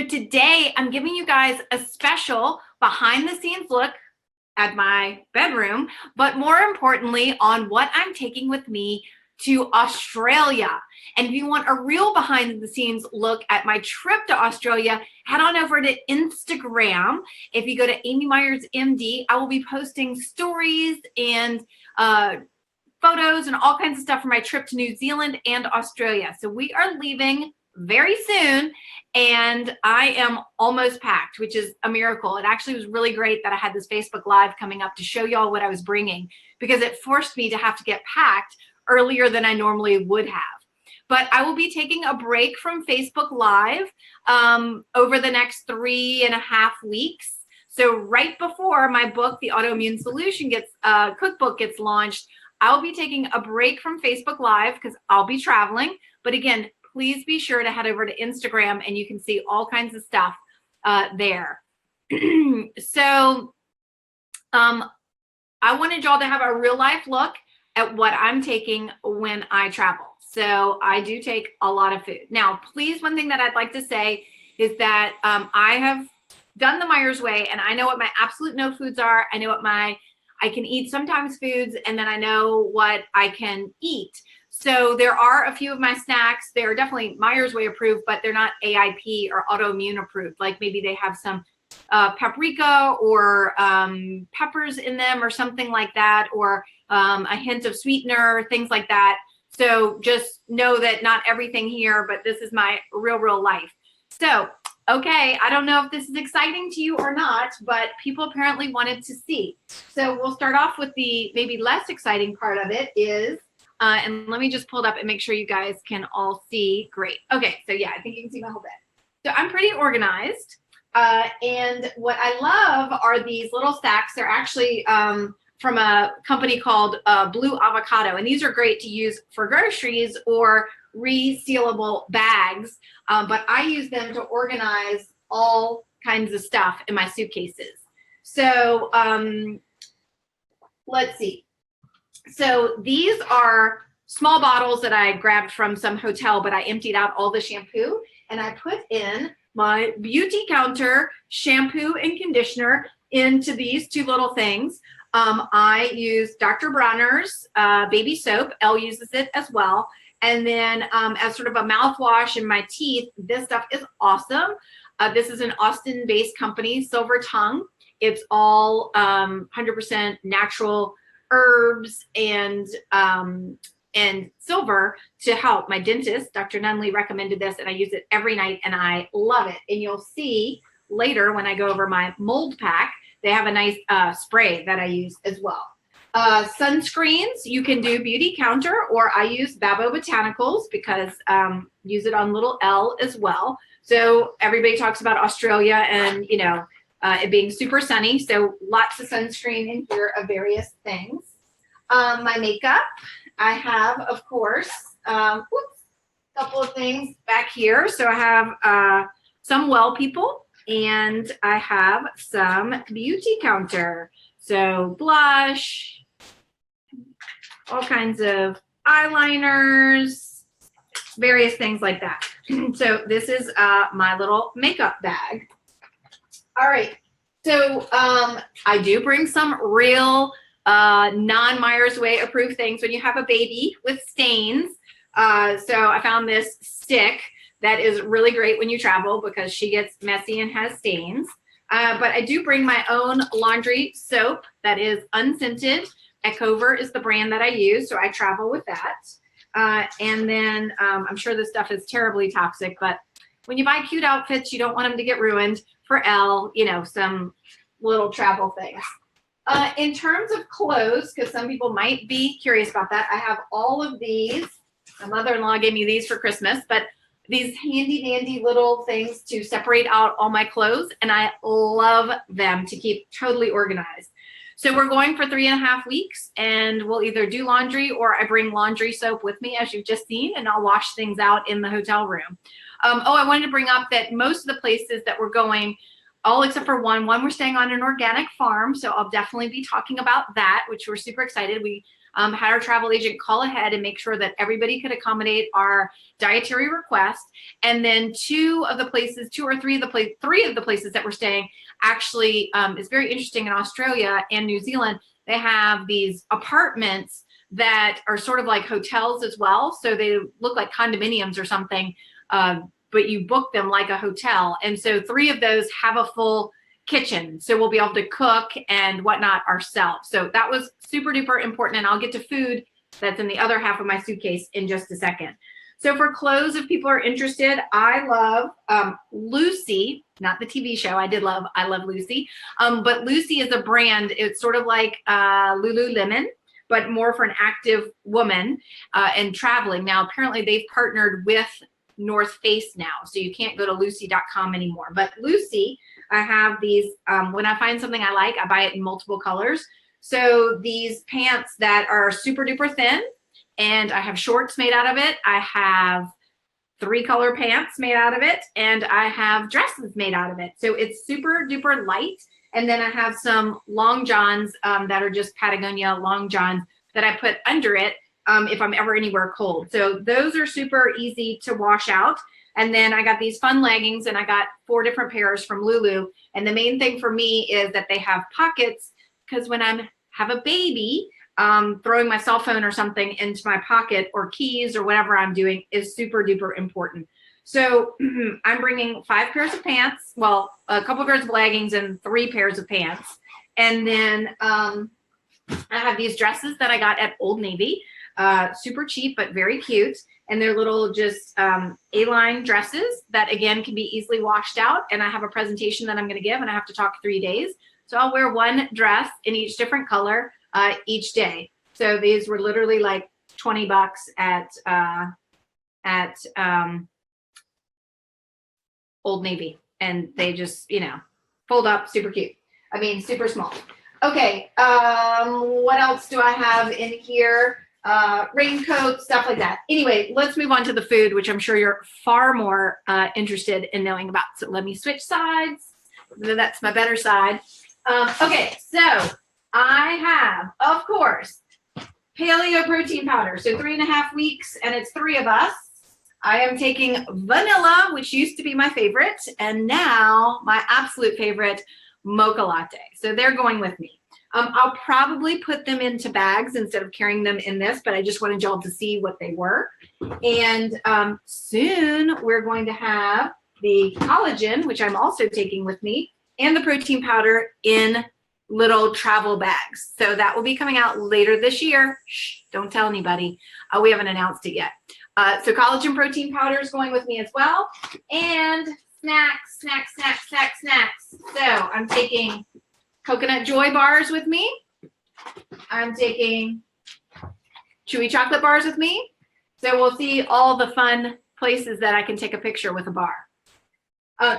today I'm giving you guys a special behind the scenes look at my bedroom, but more importantly on what I'm taking with me to Australia. And if you want a real behind the scenes look at my trip to Australia, head on over to Instagram. If you go to Amy Myers MD, I will be posting stories and photos and all kinds of stuff from my trip to New Zealand and Australia. So we are leaving very soon and I am almost packed, which is a miracle. It actually was really great that I had this Facebook Live coming up to show y'all what I was bringing, because it forced me to have to get packed earlier than I normally would have. But I will be taking a break from Facebook Live over the next 3.5 weeks. So right before my book, The Autoimmune Solution cookbook gets launched, I'll be taking a break from Facebook Live because I'll be traveling. But again, please be sure to head over to Instagram and you can see all kinds of stuff there. So I wanted y'all to have a real life look at what I'm taking when I travel. So I do take a lot of food. Now, please, one thing that I'd like to say is that I have done the Myers way and I know what my absolute no foods are. I know what I can eat sometimes foods, and then I know what I can eat. So there are a few of my snacks. They're definitely Myers way approved, but they're not AIP or autoimmune approved. Like maybe they have some paprika or peppers in them or something like that, or a hint of sweetener, things like that. So just know that not everything here, but this is my real life. So, okay, I don't know if this is exciting to you or not, but people apparently wanted to see. So we'll start off with the maybe less exciting part of it is, and let me just pull it up and make sure you guys can all see. Great. Okay, so yeah, I think you can see my whole bed. So I'm pretty organized. And what I love are these little stacks. They're actually from a company called Blue Avocado. And these are great to use for groceries or resealable bags. But I use them to organize all kinds of stuff in my suitcases. So let's see. So these are small bottles that I grabbed from some hotel, but I emptied out all the shampoo and I put in my beauty counter shampoo and conditioner into these two little things. I use Dr. Bronner's baby soap. Elle uses it as well. And then as sort of a mouthwash in my teeth, this stuff is awesome. This is an Austin-based company, Silver Tongue. It's all 100% natural herbs and silver to help. My dentist, Dr. Nunley, recommended this, and I use it every night, and I love it. And you'll see later when I go over my mold pack, they have a nice spray that I use as well. Sunscreens, you can do Beauty Counter, or I use Babo Botanicals because use it on little Elle as well. So everybody talks about Australia and, you know, it being super sunny. So lots of sunscreen in here of various things. My makeup, I have, of course, a couple of things back here. So I have some Well People, and I have some Beauty Counter. So blush, all kinds of eyeliners, various things like that. So this is my little makeup bag. All right. So I do bring some real non-Myers Way approved things when you have a baby with stains. So I found this stick that is really great when you travel because she gets messy and has stains. But I do bring my own laundry soap that is unscented. Ecover is the brand that I use, so I travel with that. And then I'm sure this stuff is terribly toxic, but when you buy cute outfits, you don't want them to get ruined. For Elle, you know, some little travel things. In terms of clothes, because some people might be curious about that, I have all of these. My mother-in-law gave me these for Christmas, but these handy dandy little things to separate out all my clothes, and I love them to keep totally organized. So we're going for 3.5 weeks, and we'll either do laundry or I bring laundry soap with me, as you've just seen, and I'll wash things out in the hotel room. I wanted to bring up that most of the places that we're going, all except for one we're staying on an organic farm, so I'll definitely be talking about that, which we're super excited. We had our travel agent call ahead and make sure that everybody could accommodate our dietary request. And then three of the places that we're staying actually is very interesting. In Australia and New Zealand, they have these apartments that are sort of like hotels as well. So they look like condominiums or something, but you book them like a hotel. And so 3 of those have a full kitchen. So we'll be able to cook and whatnot ourselves. So that was super duper important. And I'll get to food that's in the other half of my suitcase in just a second. So for clothes, if people are interested, I love Lucy, not the TV show. I love Lucy. But Lucy is a brand. It's sort of like Lululemon, but more for an active woman and traveling. Now, apparently they've partnered with North Face now, so you can't go to lucy.com anymore. But Lucy, I have these, when I find something I like, I buy it in multiple colors. So these pants that are super duper thin, and I have shorts made out of it. I have 3-color pants made out of it, and I have dresses made out of it. So it's super duper light. And then I have some long johns that are just Patagonia long johns that I put under it if I'm ever anywhere cold. So those are super easy to wash out. And then I got these fun leggings, and I got 4 different pairs from Lulu. And the main thing for me is that they have pockets, because when I have a baby, throwing my cell phone or something into my pocket or keys or whatever I'm doing is super duper important. So I'm bringing 5 pairs of pants, well, a couple pairs of leggings and 3 pairs of pants. And then I have these dresses that I got at Old Navy, super cheap, but very cute. And they're little just A-line dresses that, again, can be easily washed out. And I have a presentation that I'm going to give, and I have to talk 3 days. So I'll wear 1 dress in each different color each day. So these were literally like $20 at Old Navy, and they just, fold up, super cute. I mean, super small. Okay, what else do I have in here? Raincoat, stuff like that. Anyway, let's move on to the food, which I'm sure you're far more interested in knowing about. So let me switch sides. That's my better side. Okay, so I have, of course, paleo protein powder. So 3.5 weeks, and it's 3 of us. I am taking vanilla, which used to be my favorite, and now my absolute favorite, mocha latte. So they're going with me. I'll probably put them into bags instead of carrying them in this, but I just wanted y'all to see what they were. And soon we're going to have the collagen, which I'm also taking with me, and the protein powder in little travel bags. So that will be coming out later this year. Shh, don't tell anybody. We haven't announced it yet. So collagen protein powder is going with me as well. And snacks. So I'm taking coconut joy bars with me. I'm taking chewy chocolate bars with me. So we'll see all the fun places that I can take a picture with a bar.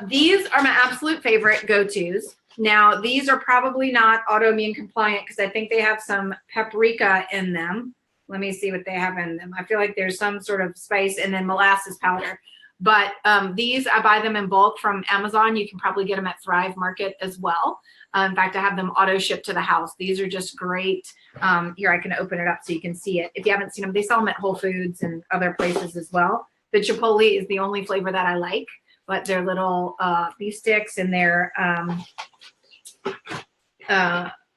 These are my absolute favorite go-tos. Now, these are probably not autoimmune compliant because I think they have some paprika in them. Let me see what they have in them. I feel like there's some sort of spice and then molasses powder. But these, I buy them in bulk from Amazon. You can probably get them at Thrive Market as well. In fact, I have them auto shipped to the house. These are just great. Here, I can open it up so you can see it. If you haven't seen them, they sell them at Whole Foods and other places as well. The chipotle is the only flavor that I like, but they're little beef sticks, and they're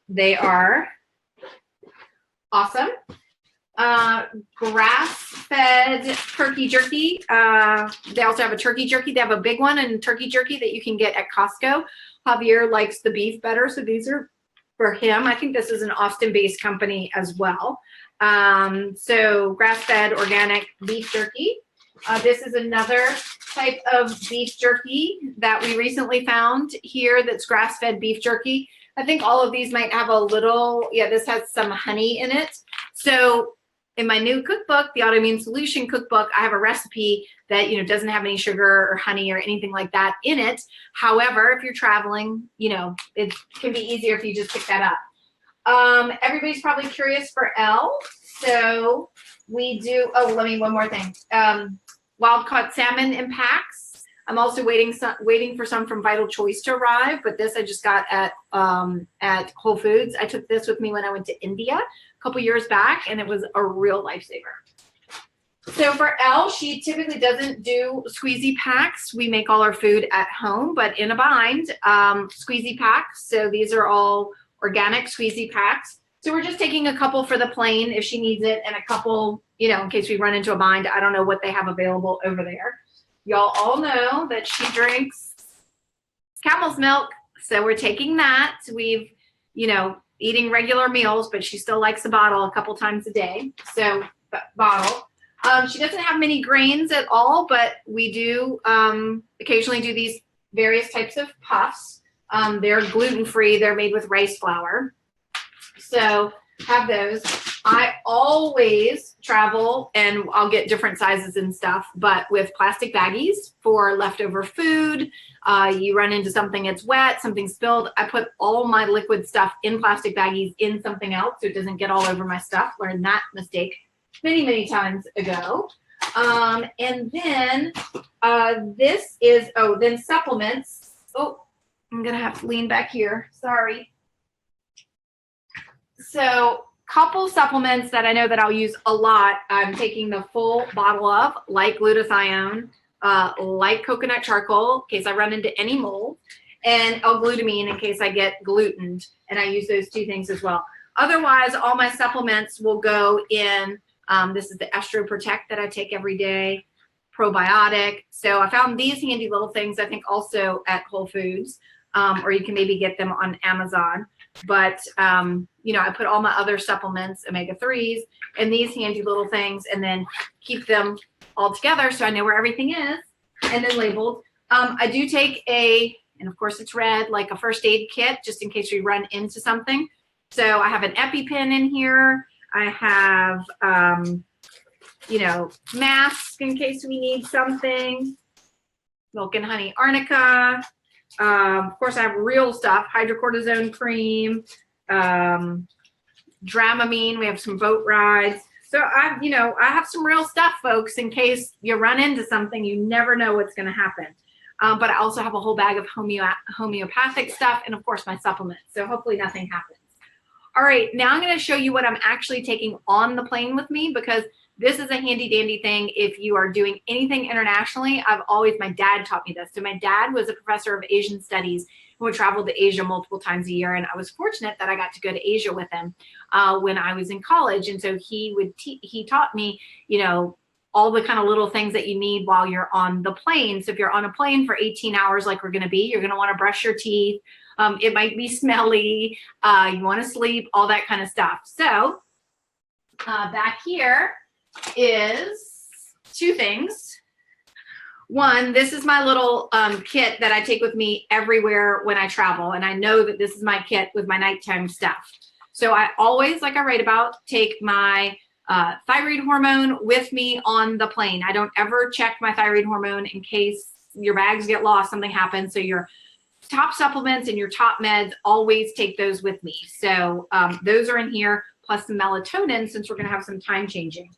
they are awesome. Grass-fed turkey jerky. They also have a turkey jerky. They have a big one and turkey jerky that you can get at Costco. Javier likes the beef better, so these are for him. I think this is an Austin-based company as well. So grass-fed organic beef jerky. This is another type of beef jerky that we recently found here that's grass-fed beef jerky. I think all of these might have a little, this has some honey in it. So in my new cookbook, the Autoimmune Solution Cookbook, I have a recipe that, doesn't have any sugar or honey or anything like that in it. However, if you're traveling, it can be easier if you just pick that up. Everybody's probably curious for Elle. So we do, one more thing. Wild caught salmon in packs. I'm also waiting for some from Vital Choice to arrive, but this I just got at Whole Foods. I took this with me when I went to India couple years back, and it was a real lifesaver. So for Elle, she typically doesn't do squeezy packs. We make all our food at home, but in a bind, squeezy packs. So these are all organic squeezy packs. So we're just taking a couple for the plane if she needs it, and a couple, you know, in case we run into a bind. I don't know what they have available over there. Y'all all know that she drinks camel's milk. So we're taking that. We've, you know, eating regular meals, but she still likes a bottle a couple times a day. So bottle. She doesn't have many grains at all, but we do occasionally do these various types of puffs. They're gluten-free. They're made with rice flour. So have those. I always travel, and I'll get different sizes and stuff, but with plastic baggies for leftover food. You run into something that's wet, something spilled. I put all my liquid stuff in plastic baggies in something else so it doesn't get all over my stuff. Learned that mistake many, many times ago. And then this is, then supplements. Oh, I'm going to have to lean back here. Sorry. So couple supplements that I know that I'll use a lot. I'm taking the full bottle of, like glutathione, like coconut charcoal in case I run into any mold, and L-glutamine in case I get glutened. And I use those two things as well. Otherwise, all my supplements will go in. This is the Estro Protect that I take every day, probiotic. So I found these handy little things, I think also at Whole Foods, or you can maybe get them on Amazon. But, you know, I put all my other supplements, omega-3s, and these handy little things, and then keep them all together so I know where everything is, and then labeled. I do take and of course it's red, like a first aid kit, just in case we run into something. So I have an EpiPen in here. I have, you know, masks in case we need something. Milk and honey arnica. Of course, I have real stuff, hydrocortisone cream, Dramamine. We have some boat rides. So I have some real stuff, folks, in case you run into something. You never know what's going to happen. But I also have a whole bag of homeopathic stuff, and of course my supplements. So hopefully nothing happens. All right, now I'm going to show you what I'm actually taking on the plane with me, because this is a handy dandy thing if you are doing anything internationally. My dad taught me this. So my dad was a professor of Asian studies who would travel to Asia multiple times a year. And I was fortunate that I got to go to Asia with him when I was in college. And so he taught me, you know, all the kind of little things that you need while you're on the plane. So if you're on a plane for 18 hours, like we're going to be, you're going to want to brush your teeth. It might be smelly. You want to sleep, all that kind of stuff. So back here is two things. One, this is my little kit that I take with me everywhere when I travel. And I know that this is my kit with my nighttime stuff. So I always, like I write about, take my thyroid hormone with me on the plane. I don't ever check my thyroid hormone in case your bags get lost, something happens. So your top supplements and your top meds, always take those with me. So those are in here, plus some melatonin, since we're going to have some time changing.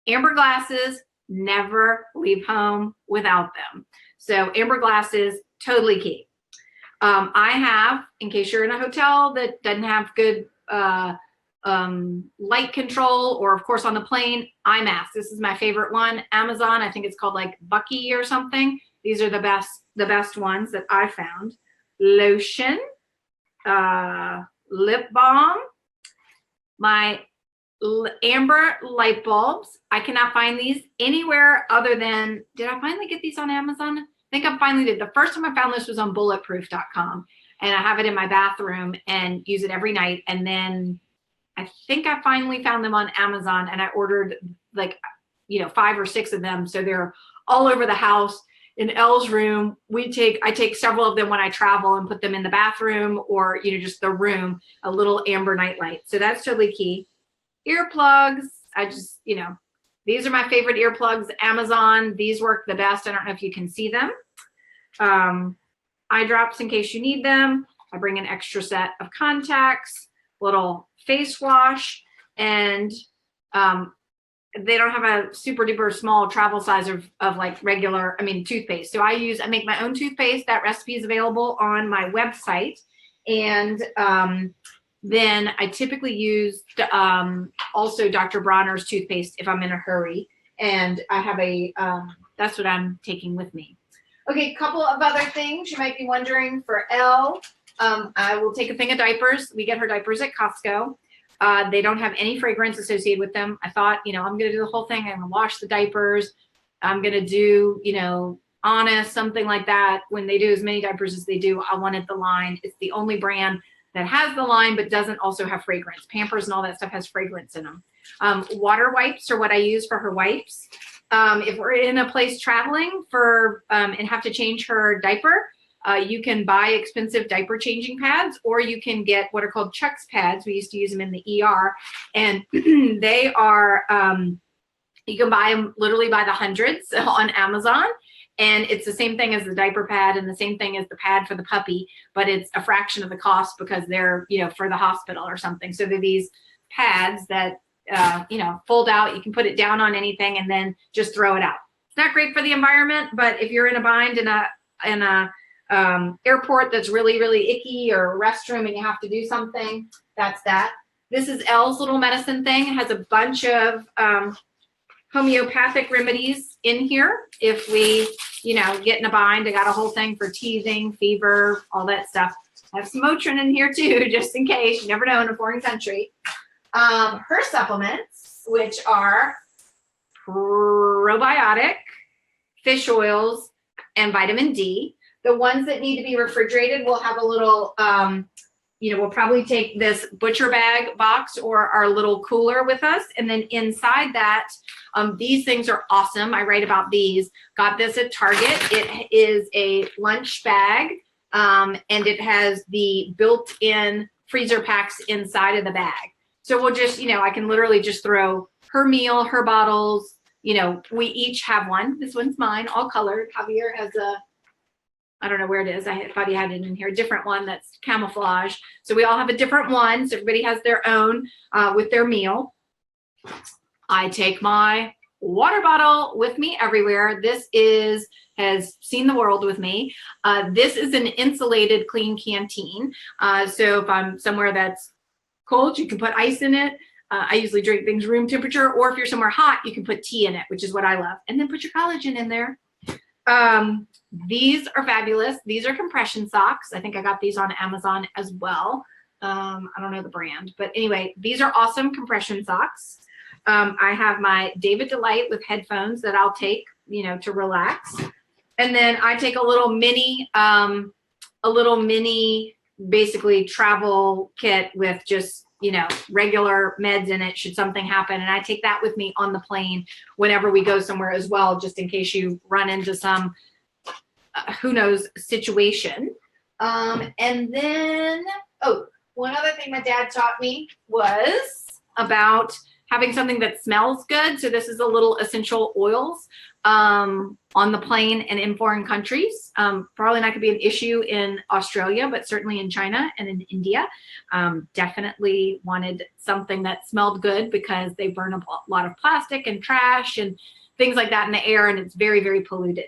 Amber glasses, never leave home without them. So amber glasses, totally key. I have, in case you're in a hotel that doesn't have good light control, or of course on the plane, eye mask. This is my favorite one. Amazon, I think it's called like Bucky or something. These are the best ones that I found. Lotion, lip balm, my amber light bulbs. I cannot find these anywhere other than, did I finally get these on Amazon? I think I finally did. The first time I found this was on bulletproof.com, and I have it in my bathroom and use it every night. And then I think I finally found them on Amazon, and I ordered like, 5 or 6 of them. So they're all over the house. In Elle's room, I take several of them when I travel and put them in the bathroom, or, just the room, a little amber nightlight. So that's totally key. Earplugs. These are my favorite earplugs. Amazon. These work the best. I don't know if you can see them. Eye drops in case you need them. I bring an extra set of contacts, little face wash, and they don't have a super duper small travel size of like regular, toothpaste. So I make my own toothpaste. That recipe is available on my website. And Then I typically use also Dr. Bronner's toothpaste if I'm in a hurry. And I have that's what I'm taking with me. Okay, a couple of other things you might be wondering for Elle. I will take a thing of diapers. We get her diapers at Costco. They don't have any fragrance associated with them. I thought, I'm going to do the whole thing. I'm going to wash the diapers. I'm going to do, Honest, something like that. When they do as many diapers as they do, I wanted the line. It's the only brand that has the line but doesn't also have fragrance. Pampers and all that stuff has fragrance in them. Water wipes are what I use for her wipes. If we're in a place traveling and have to change her diaper, you can buy expensive diaper changing pads, or you can get what are called Chuck's pads. We used to use them in the ER, and they are, you can buy them literally by the hundreds on Amazon. And it's the same thing as the diaper pad and the same thing as the pad for the puppy, but it's a fraction of the cost because they're, for the hospital or something. So they're these pads that, fold out. You can put it down on anything and then just throw it out. It's not great for the environment, but if you're in a bind in a airport that's really, really icky, or a restroom and you have to do something, that's that. This is Elle's little medicine thing. It has a bunch of homeopathic remedies in here. If we, get in a bind, I got a whole thing for teething, fever, all that stuff. I have some Motrin in here too, just in case. You never know in a foreign country. Her supplements, which are probiotic, fish oils, and vitamin D. The ones that need to be refrigerated will have a little, we'll probably take this butcher bag box or our little cooler with us. And then inside that, these things are awesome. I write about these. Got this at Target. It is a lunch bag, and it has the built-in freezer packs inside of the bag. So we'll just, I can literally just throw her meal, her bottles. We each have one. This one's mine, all colored. Javier has I don't know where it is. I thought he had it in here. A different one that's camouflage. So we all have a different one. So everybody has their own with their meal. I take my water bottle with me everywhere. This has seen the world with me. This is an insulated clean canteen. So if I'm somewhere that's cold, you can put ice in it. I usually drink things room temperature, or if you're somewhere hot, you can put tea in it, which is what I love. And then put your collagen in there. These are fabulous. These are compression socks. I think I got these on Amazon as well. I don't know the brand, but anyway, these are awesome compression socks. I have my David Delight with headphones that I'll take, to relax. And then I take a little mini, basically travel kit with just, regular meds in it should something happen. And I take that with me on the plane whenever we go somewhere as well, just in case you run into some, who knows, situation. And then, one other thing my dad taught me was about having something that smells good. So this is a little essential oils on the plane and in foreign countries. Probably not gonna be an issue in Australia, but certainly in China and in India. Definitely wanted something that smelled good because they burn a lot of plastic and trash and things like that in the air, and it's very, very polluted.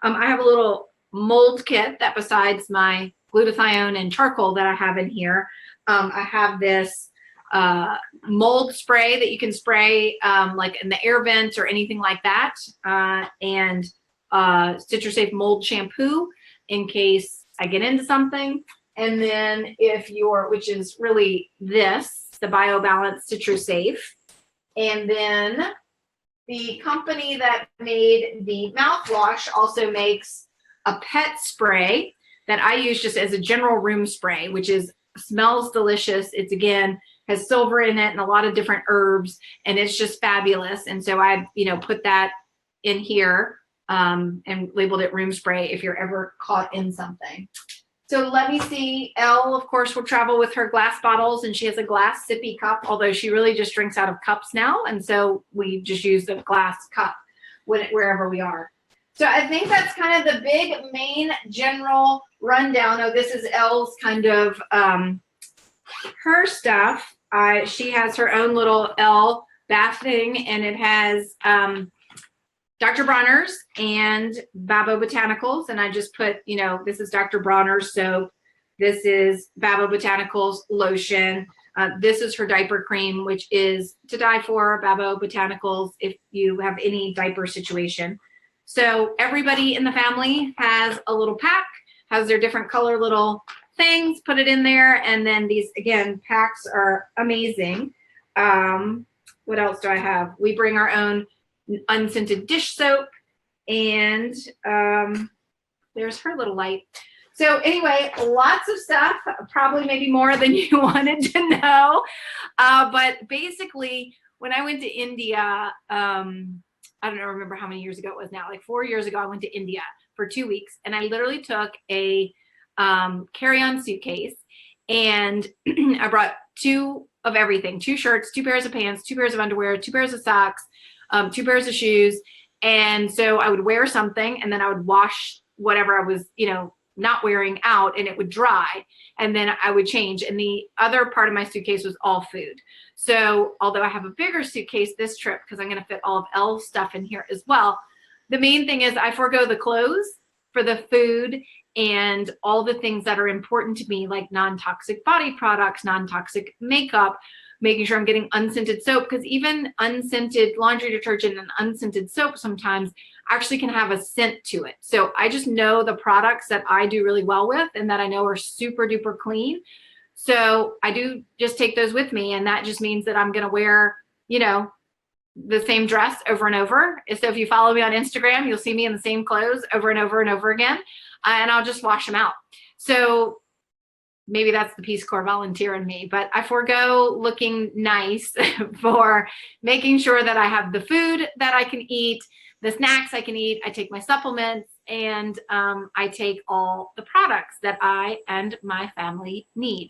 I have a little mold kit that, besides my glutathione and charcoal that I have in here, I have this mold spray that you can spray like in the air vent or anything like that, and CitraSafe mold shampoo in case I get into something. And then which is really the BioBalance CitraSafe. And then the company that made the mouthwash also makes a pet spray that I use just as a general room spray, which smells delicious. It's, again, has silver in it and a lot of different herbs, and it's just fabulous. And so I, put that in here and labeled it room spray if you're ever caught in something. So let me see. Elle, of course, will travel with her glass bottles, and she has a glass sippy cup, although she really just drinks out of cups now. And so we just use the glass cup wherever we are. So I think that's kind of the big main general rundown. Oh, this is Elle's kind of her stuff. She has her own little Elle bath thing, and it has Dr. Bronner's and Babo Botanicals. And I just put, this is Dr. Bronner's soap. This is Babo Botanicals lotion. This is her diaper cream, which is to die for. Babo Botanicals, if you have any diaper situation. So everybody in the family has a little pack, has their different color little things, put it in there. And then these, again, packs are amazing. What else do I have? We bring our own unscented dish soap, and there's her little light. So anyway, lots of stuff, probably maybe more than you wanted to know. But basically, when I went to India, I don't know, remember how many years ago it was now, like 4 years ago, I went to India for 2 weeks, and I literally took a carry-on suitcase, and I brought 2 of everything, 2 shirts, 2 pairs of pants, 2 pairs of underwear, 2 pairs of socks, 2 pairs of shoes. And so I would wear something, and then I would wash whatever I was, not wearing out, and it would dry, and then I would change. And the other part of my suitcase was all food. So although I have a bigger suitcase this trip, because I'm going to fit all of Elle's stuff in here as well, the main thing is I forego the clothes for the food and all the things that are important to me, like non-toxic body products, non-toxic makeup, making sure I'm getting unscented soap, because even unscented laundry detergent and unscented soap sometimes actually can have a scent to it. So I just know the products that I do really well with and that I know are super duper clean. So I do just take those with me, and that just means that I'm going to wear, the same dress over and over. So if you follow me on Instagram, you'll see me in the same clothes over and over and over again, and I'll just wash them out. So maybe that's the Peace Corps volunteer in me, but I forego looking nice for making sure that I have the food that I can eat, the snacks I can eat. I take my supplements, and I take all the products that I and my family need.